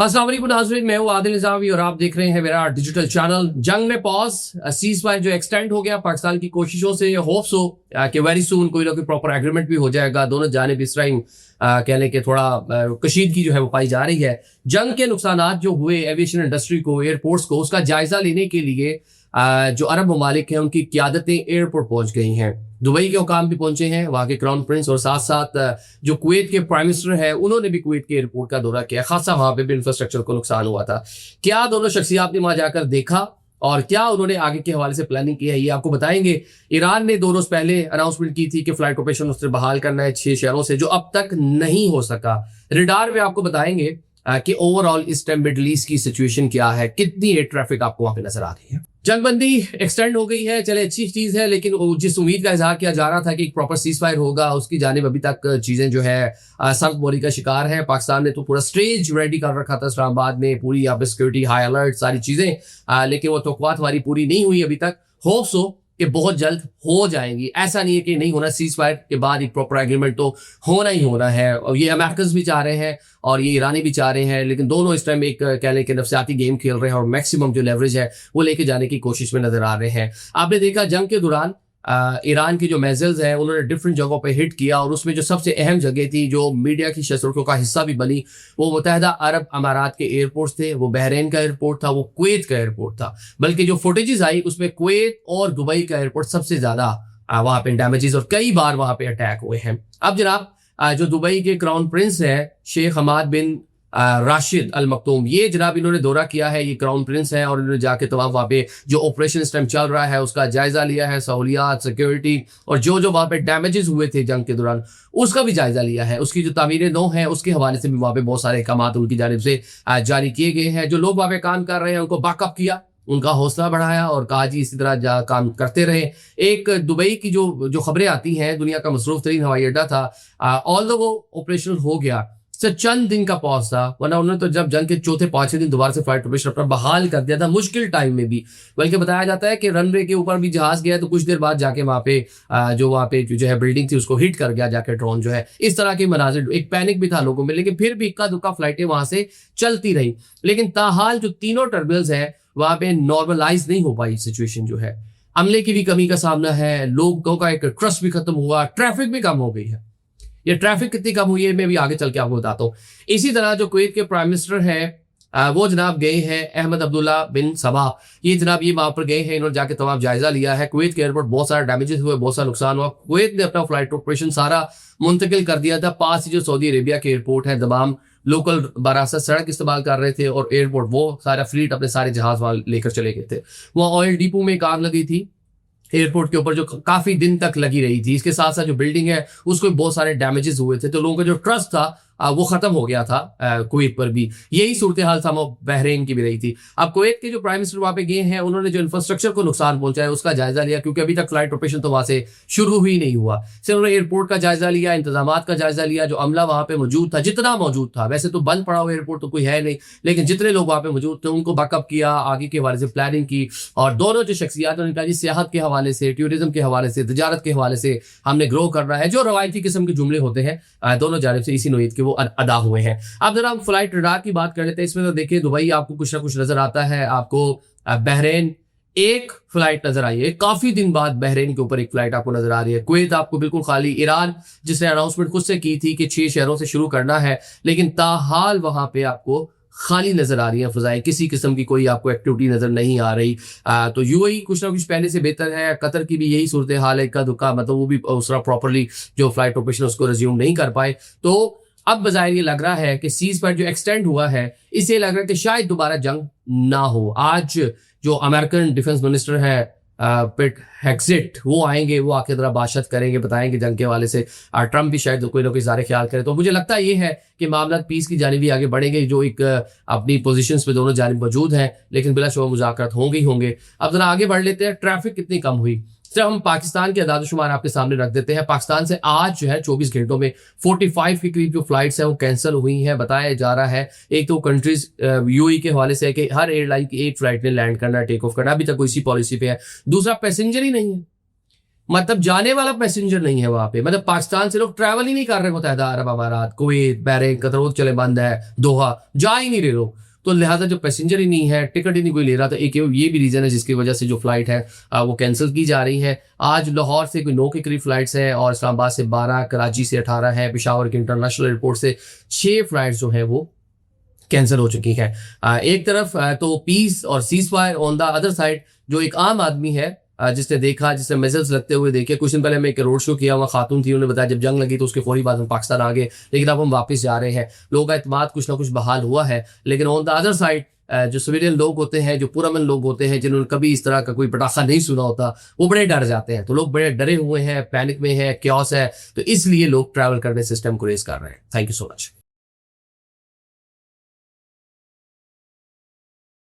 अस्सलाम वालेकुम नाज़रीन, मैं हूं आदिल निज़ामी और आप देख रहे हैं मेरा डिजिटल चैनल। जंग में पॉज, सीज फायर जो एक्सटेंड हो गया पाकिस्तान की कोशिशों से, होप्स हो कि वेरी सून कोई ना कोई प्रॉपर एग्रीमेंट भी हो जाएगा। दोनों जानिब इस टाइम कह लें कि थोड़ा कशीदगी जो है वो पाई जा रही है। जंग के नुकसानात जो हुए एविएशन इंडस्ट्री को, एयरपोर्ट्स को, उसका जायजा लेने के लिए जो अरब ममालिक हैं उनकी क़यादतें एयरपोर्ट पहुंच गई हैं। दुबई के हुकाम भी पहुंचे हैं, वहाँ के क्राउन प्रिंस, और साथ साथ जो कुवैत के प्राइम मिनिस्टर हैं उन्होंने भी कुवैत के एयरपोर्ट का दौरा किया। खासा वहाँ पे भी इंफ्रास्ट्रक्चर को नुकसान हुआ था। क्या दोनों शख्सियात ने वहाँ जाकर देखा और क्या उन्होंने आगे के हवाले से प्लानिंग की है, ये आपको बताएंगे। ईरान ने 2 रोज पहले अनाउंसमेंट की थी कि फ्लाइट ऑपरेशन उससे बहाल करना है 6 शहरों से, जो अब तक नहीं हो सका। रडार में आपको बताएंगे कि ओवरऑल इस टाइम मिडल ईस्ट की सिचुएशन क्या है, कितनी एयर ट्रैफिक आपको वहां पे नजर आ रही है। जंगबंदी एक्सटेंड हो गई है, चले अच्छी चीज है, लेकिन जिस उम्मीद का इजहार किया जा रहा था कि एक प्रॉपर सीज फायर होगा, उसकी जानिब अभी तक चीजें जो है सख्तबोरी का शिकार है। पाकिस्तान ने तो पूरा स्टेज रेडी कर रखा था इस्लामाबाद में, पूरी यहाँ पे सिक्योरिटी, हाई अलर्ट, सारी चीजें, लेकिन वो तौक़ुआत हमारी पूरी नहीं हुई अभी तक। होप्स हो कि बहुत जल्द हो जाएंगी। ऐसा नहीं है कि नहीं होना, सीज फायर के बाद एक प्रॉपर एग्रीमेंट तो होना ही होना है, और ये अमेरिकन भी चाह रहे हैं और ये ईरानी भी चाह रहे हैं, लेकिन दोनों इस टाइम एक कह लें कि नफसियाती गेम खेल रहे हैं और मैक्सिमम जो लेवरेज है वो लेके जाने की कोशिश में नजर आ रहे हैं। आपने देखा जंग के दौरान ईरान की जो मैजल्स हैं उन्होंने डिफरेंट जगहों पे हिट किया, और उसमें जो सबसे अहम जगह थी, जो मीडिया की शस्त्रों का हिस्सा भी बनी, वो मुत्तहदा अरब अमारात के एयरपोर्ट्स थे। वो बहरीन का एयरपोर्ट था, वो कुवैत का एयरपोर्ट था। बल्कि जो फुटेजेस आई उसमें कुवैत और दुबई का एयरपोर्ट सबसे ज्यादा वहां पे डैमेजेस और कई बार वहां पे अटैक हुए हैं। अब जनाब जो दुबई के क्राउन प्रिंस है शेख हमाद बिन राशिद अल मखतूम, ये जनाब इन्होंने दौरा किया है, ये क्राउन प्रिंस है, और इन्होंने जाके तमाम वहाँ पे जो ऑपरेशन इस टाइम चल रहा है उसका जायजा लिया है, सहूलियात, सिक्योरिटी, और जो वहाँ पे डैमेजेस हुए थे जंग के दौरान उसका भी जायजा लिया है। उसकी जो तामीरें नौ हैं उसके हवाले से भी वहाँ पे बहुत सारे अहकाम उनकी जानिब से जारी किए गए हैं। जो लोग वहाँ पे काम कर रहे हैं उनको बैकअप किया, उनका हौसला बढ़ाया और कहा जी इसी तरह काम करते रहे। एक दुबई की जो खबरें आती हैं, दुनिया का मसरूफ तरीन हवाई अड्डा था, ऑल्दो वो ऑपरेशन हो गया, सिर्फ चंद दिन का पॉज था, वरना उन्होंने तो जब जंग के चौथे 5वें दिन दोबारा से फ्लाइट ऑपरेशन अपना बहाल कर दिया था, मुश्किल टाइम में भी। बल्कि बताया जाता है कि रनवे के ऊपर भी जहाज गया तो कुछ देर बाद जाके वहां पे जो है बिल्डिंग थी उसको हिट कर गया जाके ड्रोन जो है। इस तरह के मनाजिर, एक पैनिक भी था लोगों में, लेकिन फिर भी इक्का दुक्का फ्लाइटें वहां से चलती रही। लेकिन ताहाल जो तीनों टर्मिनल्स है वहां पे नॉर्मलाइज नहीं हो पाई सिचुएशन जो है। अमले की भी कमी का सामना है, लोगों का एक ट्रस्ट भी खत्म हुआ, ट्रैफिक भी कम हो गई है। ये ट्रैफिक कितनी कम हुई है मैं भी आगे चल के आपको बताता हूँ। इसी तरह जो कुवैत के प्राइम मिनिस्टर हैं वो जनाब गए हैं, अहमद अब्दुल्ला बिन सबा, ये जनाब ये वहां पर गए हैं, इन्होंने जाके तमाम जायजा लिया है। कुवैत के एयरपोर्ट बहुत सारे डैमेजेस हुए, बहुत सारा नुकसान हुआ। कुवैत ने अपना फ्लाइट ऑपरेशन सारा मुंतकिल कर दिया था। पास ही जो सऊदी अरेबिया के एयरपोर्ट है दमाम, लोकल बरासत सड़क इस्तेमाल कर रहे थे, और एयरपोर्ट वो सारा फ्लीट अपने सारे जहाज वहां लेकर चले गए थे। वहाँ ऑयल डिपो में एक आग लगी थी एयरपोर्ट के ऊपर, जो काफी दिन तक लगी रही थी। इसके साथ साथ जो बिल्डिंग है उसको बहुत सारे डैमेजेस हुए थे, तो लोगों का जो ट्रस्ट था वो खत्म हो गया था। कुवैत पर भी यही सूरत हाल था, बहरीन की भी रही थी। अब कुवैत के जो प्राइम मिनिस्टर वहां पे गए हैं उन्होंने जो इंफ्रास्ट्रक्चर को नुकसान पहुंचाया उसका जायजा लिया, क्योंकि अभी तक फ्लाइट ऑपरेशन तो वहां से शुरू ही नहीं हुआ। सिर्फ उन्होंने एयरपोर्ट का जायजा लिया, इंतजाम का जायजा लिया, जो अमला वहां पे मौजूद था, जितना मौजूद था, वैसे तो बंद पड़ा हुआ एयरपोर्ट तो कोई है नहीं, लेकिन जितने लोग वहां पे मौजूद थे उनको बैकअप किया, आगे के हवाले से प्लानिंग की। और दोनों जो शख्सियात उन्होंने कहा जी सियाहत के हवाले से, टूरिज्म के हवाले से, तजारत के हवाले से हमने ग्रो करना है। जो रवायती किस्म के जुमले होते हैं दोनों जानिब से इसी नोयत के वो अदा हुए हैं। अब जरा हम फ्लाइट रडार की बात कर लेते हैं। इसमें तो देखिए दुबई आपको कुछ ना कुछ नजर आता है, आपको बहरीन एक फ्लाइट नजर आई है, काफी दिन बाद बहरीन के ऊपर एक फ्लाइट आपको नजर आ रही है। कुवैत आपको बिल्कुल खाली, ईरान जिसने अनाउंसमेंट खुद से की थी कि 6 शहरों से शुरू करना है, लेकिन ताहाल वहां पे आपको खाली नजर आ रही है फजाएं, किसी किस्म की कोई आपको एक्टिविटी नजर नहीं आ रही। तो यूएई कुछ ना कुछ पहले से बेहतर है, कतर की भी यही सूरत हाल है, इक्का दुक्का, मतलब वो भी उसका प्रॉपरली जो फ्लाइट ऑपरेशन उसको रिज्यूम नहीं कर पाए। तो अब बजाय ये लग रहा है कि सीज फायर जो एक्सटेंड हुआ है, इससे लग रहा है कि शायद दोबारा जंग ना हो। आज जो अमेरिकन डिफेंस मिनिस्टर है पिट हेक्सेट, वो आएंगे, वो आके जरा बातचीत करेंगे, बताएंगे जंग के हवाले से। ट्रंप भी शायद कोई ना कोई ज़ाहिर ख्याल करे। तो मुझे लगता है ये है कि मामला पीस की जानिब भी आगे बढ़ेंगे, जो एक अपनी पोजीशंस पे दोनों जानिब मौजूद हैं, लेकिन बिलाशुबा मुज़ाकरात होंगे ही होंगे। अब जरा आगे बढ़ लेते हैं। ट्रैफिक कितनी कम हुई, सिर्फ हम पाकिस्तान के अदाद-ओ-शुमार आपके सामने रख देते हैं। पाकिस्तान से आज जो है 24 घंटों में 45 के करीब जो फ्लाइट्स हैं वो कैंसिल हुई हैं। बताया जा रहा है एक तो कंट्रीज यूएई के हवाले से है कि हर एयरलाइन की एक फ्लाइट ने लैंड करना, टेक ऑफ करना, अभी तक कोई इसी पॉलिसी पे है। दूसरा पैसेंजर ही नहीं है, मतलब जाने वाला पैसेंजर नहीं है वहां पे, मतलब पाकिस्तान से लोग ट्रैवल ही नहीं कर रहे, मुत्तहिदा अरब अमारात, कुवैत, बहरीन, कतर, वो चले बंद है, दोहा जा ही नहीं रहे लोग। तो लिहाजा जो पैसेंजर ही नहीं है, टिकट ही नहीं कोई ले रहा, तो एक ये भी रीजन है जिसकी वजह से जो फ्लाइट है वो कैंसिल की जा रही है। आज लाहौर से कोई 9 के करीब फ्लाइट्स हैं और इस्लामाबाद से 12, कराची से 18 है, पेशावर के इंटरनेशनल एयरपोर्ट से 6 फ्लाइट्स जो है वो कैंसिल हो चुकी है। एक तरफ तो पीस और cease fire, on the other side जो एक आम आदमी है जिसने देखा, जिसने मेजल्स लगते हुए देखे। कुछ दिन पहले मैं एक रोड शो किया, वहाँ खातून थी, उन्होंने बताया जब जंग लगी तो उसके फौरी बाद हम पाकिस्तान आ गए, लेकिन अब हम वापस जा रहे हैं। लोगों का एतमाद कुछ ना कुछ बहाल हुआ है, लेकिन ऑन द अदर साइड जो सिविलियन लोग होते हैं, जो पुरअमन लोग होते हैं, जिन्होंने कभी इस तरह का कोई पटाखा नहीं सुना होता, वो बड़े डर जाते हैं। तो लोग बड़े डरे हुए हैं, पैनिक में है, क्योस है, तो इसलिए लोग ट्रैवल करने सिस्टम को रेस कर रहे हैं। Thank you so much.